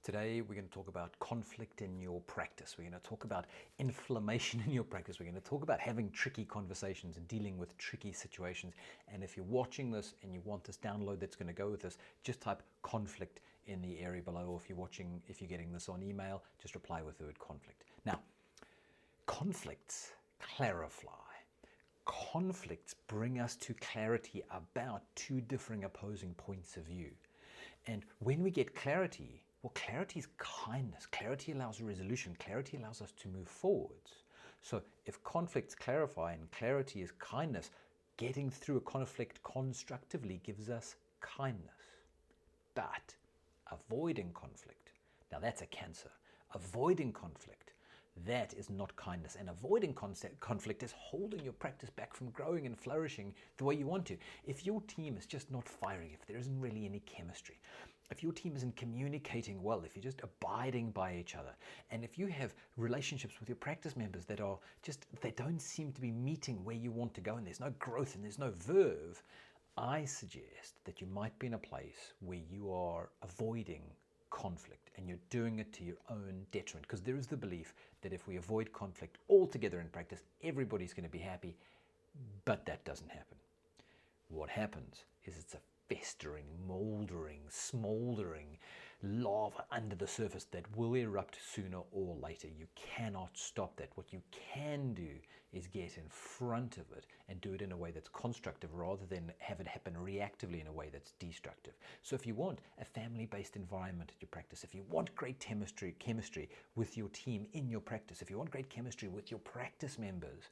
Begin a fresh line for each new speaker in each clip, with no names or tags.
Today, we're going to talk about conflict in your practice. We're going to talk about inflammation in your practice. We're going to talk about having tricky conversations and dealing with tricky situations. And if you're watching this and you want this download that's going to go with this, just type conflict in the area below. Or if you're getting this on email, just reply with the word conflict. Now, conflicts clarify. Conflicts bring us to clarity about two differing opposing points of view. And when we get clarity, well, clarity is kindness. Clarity allows resolution. Clarity allows us to move forwards. So if conflicts clarify and clarity is kindness, getting through a conflict constructively gives us kindness. But avoiding conflict, now that's a cancer. Avoiding conflict, that is not kindness. And avoiding conflict is holding your practice back from growing and flourishing the way you want to. If your team is just not firing, if there isn't really any chemistry, if your team isn't communicating well, if you're just abiding by each other, and if you have relationships with your practice members that are just, they don't seem to be meeting where you want to go, and there's no growth and there's no verve, I suggest that you might be in a place where you are avoiding conflict and you're doing it to your own detriment, because there is the belief that if we avoid conflict altogether in practice, everybody's going to be happy, but that doesn't happen. What happens is it's a festering, mouldering, smouldering lava under the surface that will erupt sooner or later. You cannot stop that. What you can do is get in front of it and do it in a way that's constructive rather than have it happen reactively in a way that's destructive. So if you want a family-based environment at your practice, if you want great chemistry with your team in your practice, if you want great chemistry with your practice members,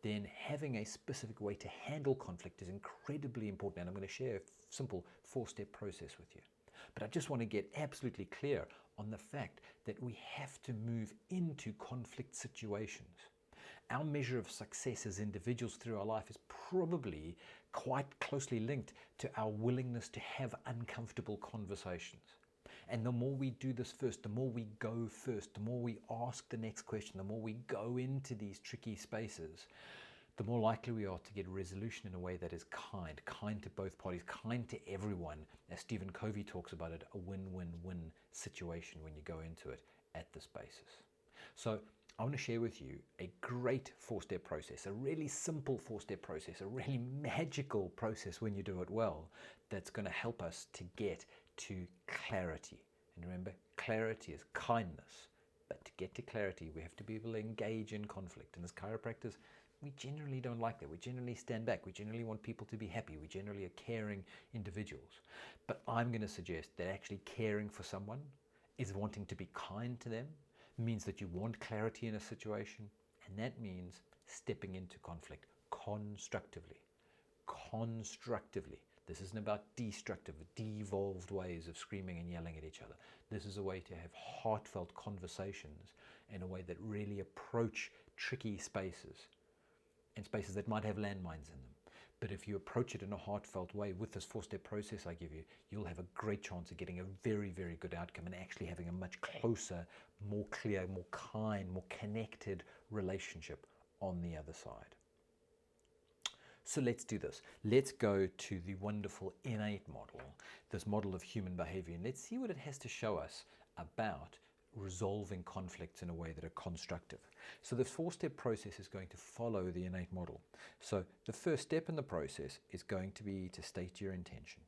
then having a specific way to handle conflict is incredibly important. And I'm going to share a simple 4-step process with you. But I just want to get absolutely clear on the fact that we have to move into conflict situations. Our measure of success as individuals through our life is probably quite closely linked to our willingness to have uncomfortable conversations. And the more we do this first, the more we go first, the more we ask the next question, the more we go into these tricky spaces, the more likely we are to get resolution in a way that is kind to both parties, kind to everyone. As Stephen Covey talks about it, a win-win-win situation when you go into it at this basis. So I want to share with you a great 4-step process, a really simple 4-step process, a really magical process when you do it well, that's going to help us to get to clarity. And remember, clarity is kindness. But to get to clarity, we have to be able to engage in conflict. And as chiropractors, we generally don't like that. We generally stand back. We generally want people to be happy. We generally are caring individuals. But I'm going to suggest that actually caring for someone is wanting to be kind to them, means that you want clarity in a situation, and that means stepping into conflict constructively. Constructively. This isn't about destructive, devolved ways of screaming and yelling at each other. This is a way to have heartfelt conversations in a way that really approach tricky spaces, and spaces that might have landmines in them. But if you approach it in a heartfelt way with this 4-step process I give you, you'll have a great chance of getting a very, very good outcome and actually having a much closer, more clear, more kind, more connected relationship on the other side. So let's do this. Let's go to the wonderful innate model, this model of human behavior, and let's see what it has to show us about resolving conflicts in a way that are constructive. So the 4-step process is going to follow the innate model. So the first step in the process is going to be to state your intention.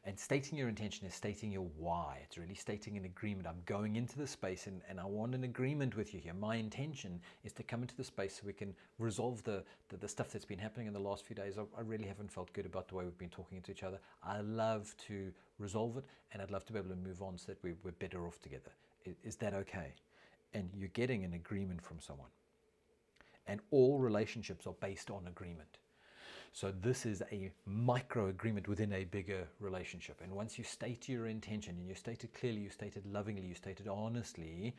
And stating your intention is stating your why. It's really stating an agreement. I'm going into the space and I want an agreement with you here. My intention is to come into the space so we can resolve the stuff that's been happening in the last few days. I really haven't felt good about the way we've been talking to each other. I love to resolve it, and I'd love to be able to move on so that we're better off together. Is that okay? And you're getting an agreement from someone. And all relationships are based on agreement. So this is a micro agreement within a bigger relationship. And once you state your intention, and you state it clearly, you state it lovingly, you state it honestly,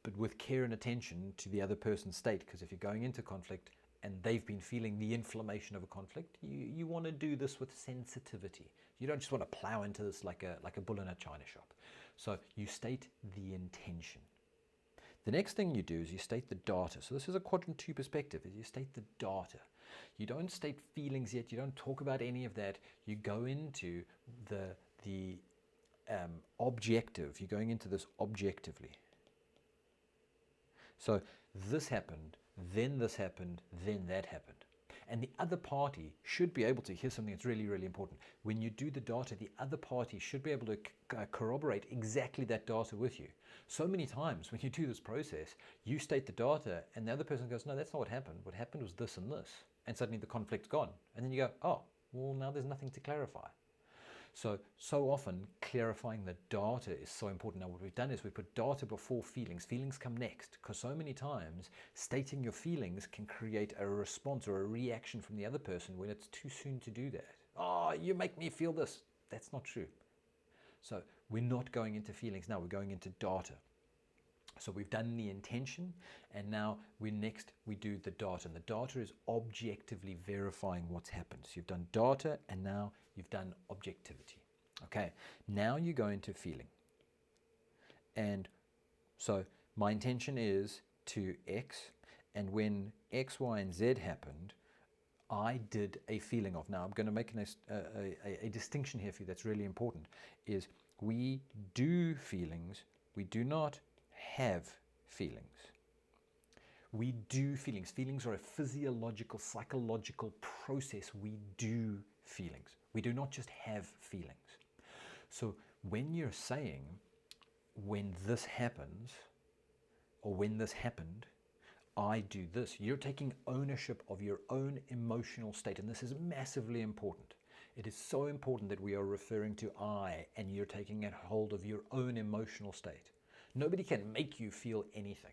but with care and attention to the other person's state, because if you're going into conflict and they've been feeling the inflammation of a conflict, you want to do this with sensitivity. You don't just want to plow into this like a bull in a china shop. So you state the intention. The next thing you do is you state the data. So this is a quadrant 2 perspective, is you state the data. You don't state feelings yet, you don't talk about any of that. You go into the objective. You're going into this objectively. So this happened, then this happened, then that happened. And the other party should be able to hear something that's really, really important. When you do the data, the other party should be able to corroborate exactly that data with you. So many times when you do this process, you state the data and the other person goes, no, that's not what happened. What happened was this and this. And suddenly the conflict's gone. And then you go, oh, well, now there's nothing to clarify. So often clarifying the data is so important. Now what we've done is we put data before feelings. Feelings come next, because so many times stating your feelings can create a response or a reaction from the other person when it's too soon to do that. Oh, you make me feel this. That's not true. So we're not going into feelings now, we're going into data. So we've done the intention, and now we do the data. And the data is objectively verifying what's happened. So you've done data, and now you've done objectivity. Okay, now you go into feeling. And so my intention is to X, and when X, Y, and Z happened, I did a feeling of. Now I'm going to make a distinction here for you that's really important, is we do feelings, we do not have feelings. We do feelings. Feelings are a physiological, psychological process. We do feelings. We do not just have feelings. So when you're saying, when this happens, or when this happened, I do this, you're taking ownership of your own emotional state. And this is massively important. It is so important that we are referring to I, and you're taking a hold of your own emotional state. Nobody can make you feel anything.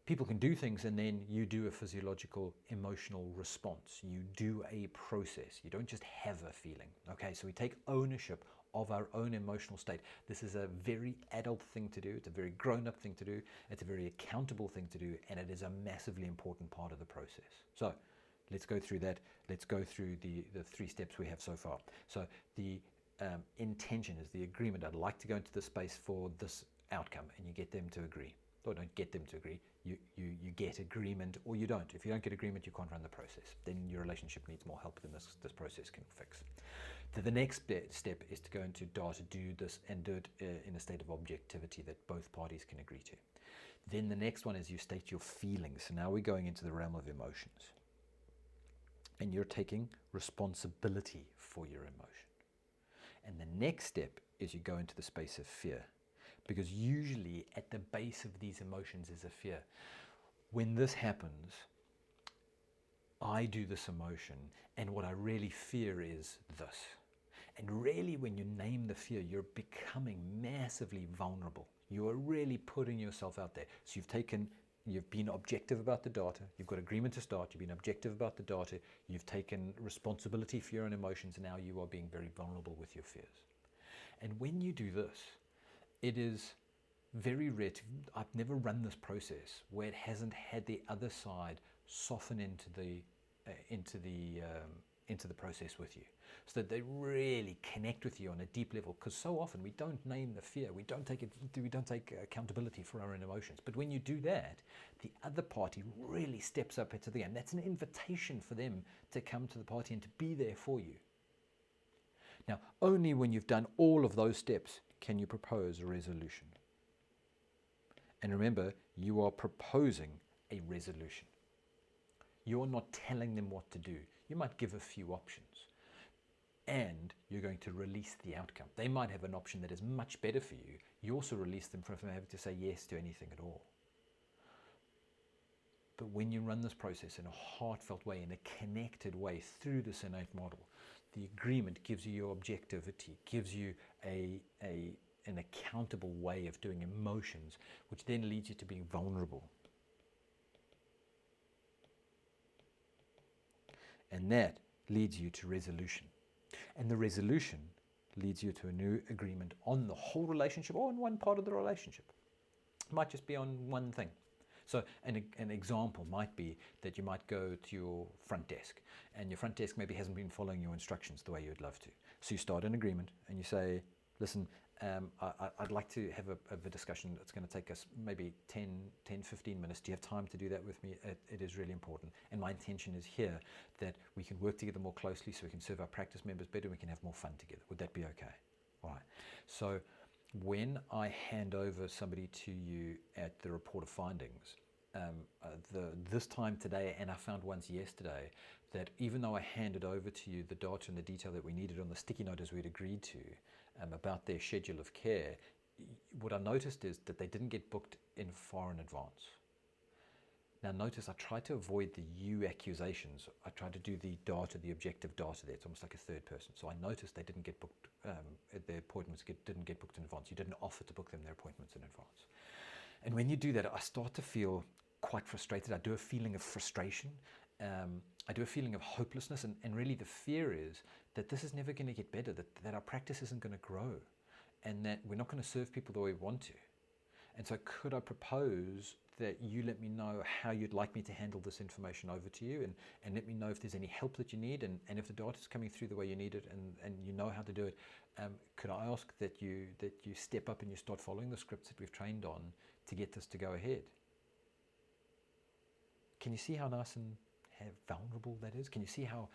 People can do things and then you do a physiological emotional response. You do a process. You don't just have a feeling. Okay, so we take ownership of our own emotional state. This is a very adult thing to do. It's a very grown-up thing to do. It's a very accountable thing to do, and it is a massively important part of the process. So let's go through that. Let's go through the 3 steps we have so far. So the intention is the agreement. I'd like to go into the space for this outcome, and you get them to agree. Or don't get them to agree. You get agreement, or you don't. If you don't get agreement, you can't run the process. Then your relationship needs more help than this process can fix. The next step is to go into data, do this, and do it in a state of objectivity that both parties can agree to. Then the next one is you state your feelings. So now we're going into the realm of emotions. And you're taking responsibility for your emotion. And the next step is you go into the space of fear. Because usually at the base of these emotions is a fear. When this happens, I do this emotion, and what I really fear is this. And really, when you name the fear, you're becoming massively vulnerable. You are really putting yourself out there. So you've been objective about the data, you've got agreement to start, you've been objective about the data, you've taken responsibility for your own emotions, and now you are being very vulnerable with your fears. And when you do this, it is very rare. I've never run this process where it hasn't had the other side soften into the process with you, so that they really connect with you on a deep level. Because so often we don't name the fear, we don't take accountability for our own emotions. But when you do that, the other party really steps up into the game. That's an invitation for them to come to the party and to be there for you. Now, only when you've done all of those steps can you propose a resolution. And remember, you are proposing a resolution. You're not telling them what to do. You might give a few options, and you're going to release the outcome. They might have an option that is much better for you. You also release them from having to say yes to anything at all. But when you run this process in a heartfelt way, in a connected way through this innate model, the agreement gives you your objectivity, gives you an accountable way of doing emotions, which then leads you to being vulnerable. And that leads you to resolution. And the resolution leads you to a new agreement on the whole relationship or on one part of the relationship. It might just be on one thing. So an example might be that you might go to your front desk, and your front desk maybe hasn't been following your instructions the way you'd love to. So you start an agreement and you say, listen, I'd like to have a discussion that's going to take us maybe 10, 15 minutes. Do you have time to do that with me? It is really important. And my intention is here that we can work together more closely so we can serve our practice members better and we can have more fun together. Would that be okay? All right. So when I hand over somebody to you at the report of findings, this time today, and I found once yesterday, that even though I handed over to you the data and the detail that we needed on the sticky note as we'd agreed to about their schedule of care, what I noticed is that they didn't get booked in far in advance. Now notice I tried to avoid the you accusations. I tried to do the data, the objective data there. It's almost like a third person. So I noticed they didn't get booked, their appointments didn't get booked in advance. You didn't offer to book them their appointments in advance. And when you do that, I start to feel quite frustrated. I do a feeling of frustration. I do a feeling of hopelessness. And really the fear is that this is never going to get better, that our practice isn't going to grow, and that we're not going to serve people the way we want to. And so could I propose that you let me know how you'd like me to handle this information over to you, and let me know if there's any help that you need, and if the data is coming through the way you need it, and you know how to do it, could I ask that you step up and you start following the scripts that we've trained on to get this to go ahead? Can you see how nice and vulnerable that is? Can you see how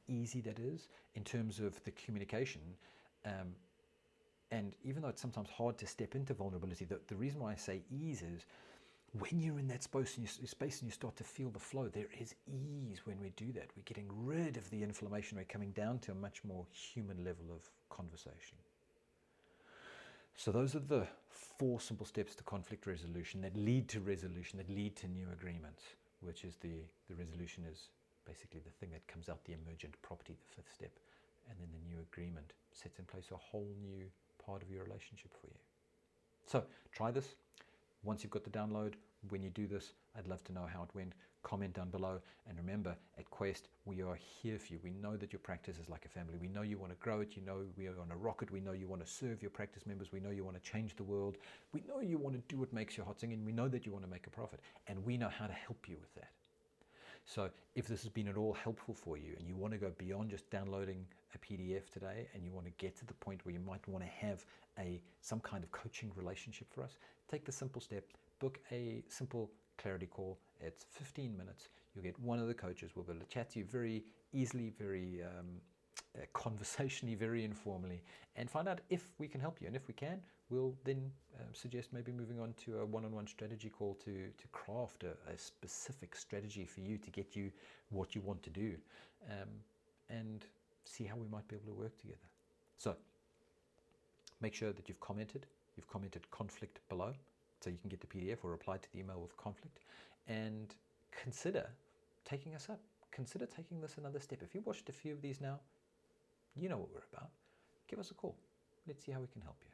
easy that is in terms of the communication? And even though it's sometimes hard to step into vulnerability, the reason why I say ease is when you're in that space and you start to feel the flow, there is ease when we do that. We're getting rid of the inflammation. We're coming down to a much more human level of conversation. So those are the 4 simple steps to conflict resolution that lead to resolution, that lead to new agreements, which is the resolution is basically the thing that comes out, the emergent property, the 5th step. And then the new agreement sets in place a whole new part of your relationship for you. So try this. Once you've got the download, when you do this, I'd love to know how it went. Comment down below. And remember, at Quest, we are here for you. We know that your practice is like a family. We know you want to grow it. You know we are on a rocket. We know you want to serve your practice members. We know you want to change the world. We know you want to do what makes your heart sing, and we know that you want to make a profit. And we know how to help you with that. So if this has been at all helpful for you, and you want to go beyond just downloading a PDF today, and you want to get to the point where you might want to have some kind of coaching relationship for us, take the simple step, book a simple clarity call. It's 15 minutes. You'll get one of the coaches. We'll be able to chat to you very easily, very conversationally, very informally, and find out if we can help you. And if we can, we'll then suggest maybe moving on to a one-on-one strategy call to craft a specific strategy for you to get you what you want to do, and see how we might be able to work together. So make sure that you've commented conflict below, so you can get the PDF or reply to the email with conflict, and consider taking us up. Consider taking this another step. If you watched a few of these now, you know what we're about. Give us a call. Let's see how we can help you.